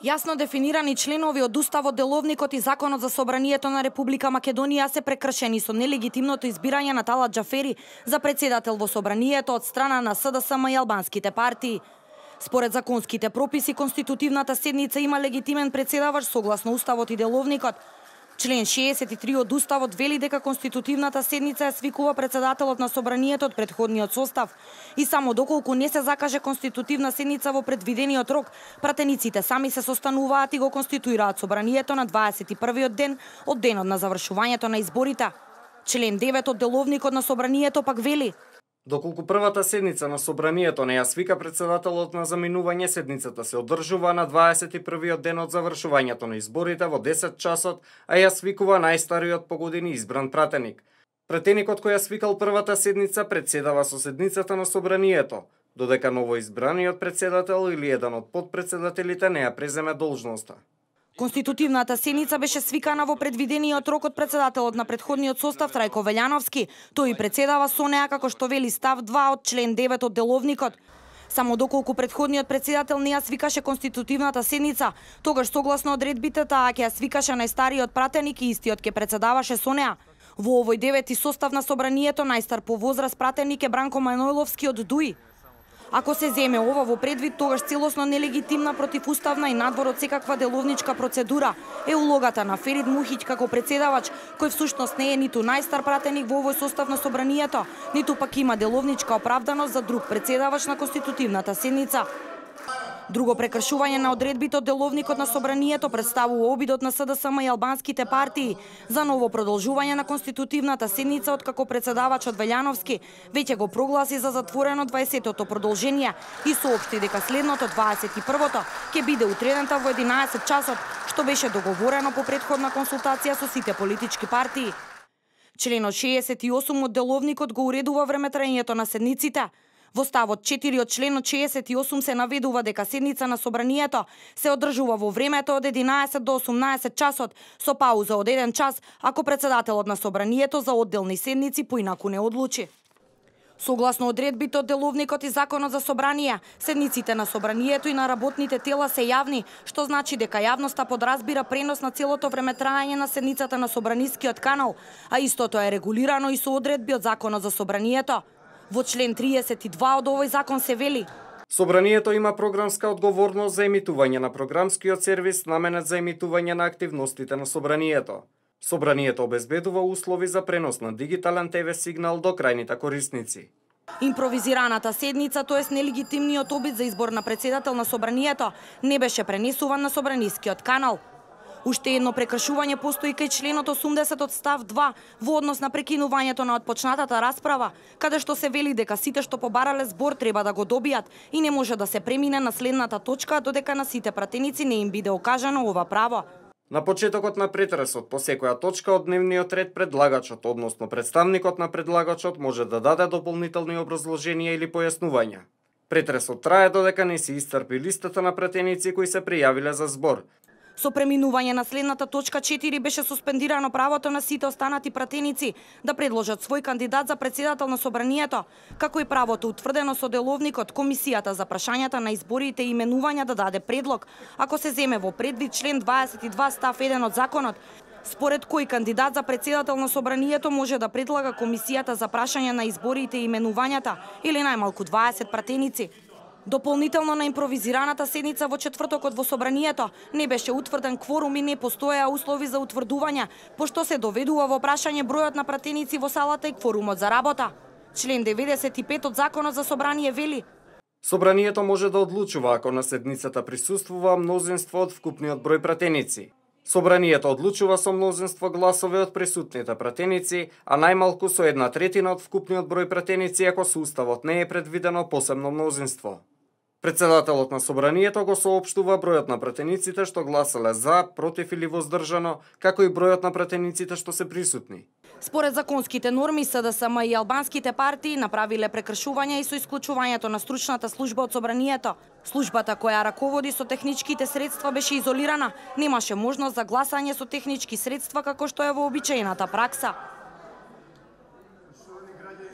Јасно дефинирани членови од Уставот, Деловникот и Законот за собранието на Република Македонија се прекршени со нелегитимното избирање на Талат Џафери за председател во собранието од страна на СДСМ и албанските партии. Според законските прописи, конститутивната седница има легитимен председавач согласно Уставот и Деловникот. Член 63 од Уставот вели дека конститутивната седница ја свикува председателот на собранието од претходниот состав и само доколку не се закаже конститутивна седница во предвидениот рок, пратениците сами се состануваат и го конституираат собранието на 21-виот ден од денот на завршувањето на изборите. Член 9 од Деловникот на собранието пак вели: доколку првата седница на собранието не ја свика председателот на заминување, седницата се одржува на 21-виот ден од завршувањето на изборите во 10 часот, а ја свикува најстариот по години избран пратеник. Пратеникот кој ја свикал првата седница председава со седницата на собранието, додека новоизбраниот председател или еден од подпредседателите не ја преземе должноста. Конститутивната седница беше свикана во предвидениот рок од председателот на претходниот состав Трајко Велјановски. Тој председава со неа како што вели став 2 од член 9 од Деловникот. Само доколку претходниот председател не ја свикаше конститутивната седница, тогаш согласно одредбите таа ќе ја свикаше најстариот пратеник и истиот ќе председаваше со неа. Во овој 9-ти состав на собранието најстар по возраст пратеник е Бранко Манойловски од ДУИ. Ако се земе ова во предвид, тогаш целосно нелегитимна, противуставна и надвор од секаква деловничка процедура е улогата на Ферид Мухиќ како председавач, кој всушност не е ниту најстар пратеник во овој состав на собранието, ниту пак има деловничка оправданост за друг председавач на конститутивната седница. Друго прекршување на одредбите од Деловникот на собранието представува обидот на СДСМ и албанските партии за ново продолжување на конститутивната седница, откако председавачот Велјановски веќе го прогласи за затворено 20-тото продолжение и соопшти дека следното 21-то ќе биде утредента во 11 часот, што беше договорено по претходна консултација со сите политички партии. Членот 68 од Деловникот го уредува времетраењето на седниците. Во ставот 4 од членот 68 се наведува дека седница на собранието се одржува во времето од 11 до 18 часот, со пауза од 1 час, ако председателот на собранието за одделни седници поинаку не одлучи. Согласно одредбите од Деловникот и Законот за собрание, седниците на собранието и на работните тела се јавни, што значи дека јавноста подразбира пренос на целото времетраење на седницата на собранискиот канал, а истото е регулирано и со одредби од Законот за собранието. Во член 32 од овој закон се вели: собранието има програмска одговорност за емитување на програмскиот сервис наменет за емитување на активностите на собранието. Собранието обезбедува услови за пренос на дигитален ТВ сигнал до крајните корисници. Импровизираната седница, тоест нелегитимниот обид за избор на председател на собранието, не беше пренесуван на собранискиот канал. Уште едно прекршување постои кај членот 80 од став 2 во однос на прекинувањето на отпочнатата расправа, каде што се вели дека сите што побарале збор треба да го добијат и не може да се премине на следната точка додека на сите пратеници не им биде окажано ова право. На почетокот на претресот по секоја точка од дневниот ред предлагачот, односно представникот на предлагачот, може да даде дополнителни образложенија или појаснувања. Претресот трае додека не се исцрпи листата на пратеници кои се пријавиле за збор. Со преминување на следната точка 4 беше суспендирано правото на сите останати пратеници да предложат свој кандидат за председател на собранието, како и правото утврдено со Деловникот, Комисијата за прашањата на изборите и именувања да даде предлог, ако се земе во предвид член 22 став 1 од законот, според кој кандидат за председател на собранието може да предлага Комисијата за прашање на изборите и именувањата или најмалку 20 пратеници. Дополнително на импровизираната седница во четвртокот во собранието не беше утврден кворум и не постоеа услови за утврдување, пошто се доведува во прашање бројот на пратеници во салата и кворумот за работа. Член 95 од Законот за собрание вели: собранието може да одлучува ако на седницата присуствува мнозинство од вкупниот број пратеници. Собранието одлучува со мнозинство гласови од присутните пратеници, а најмалку со 1/3 од вкупниот број пратеници ако со уставот не е предвидено посебно мнозинство. Председателот на собранието го соопштува бројот на пратениците што гласале за, против или воздржано, како и бројот на пратениците што се присутни. Според законските норми, СДСМ и албанските партии направиле прекршување и со исклучувањето на стручната служба од собранието. Службата која раководи со техничките средства беше изолирана, немаше можност за гласање со технички средства како што е вообичаената пракса.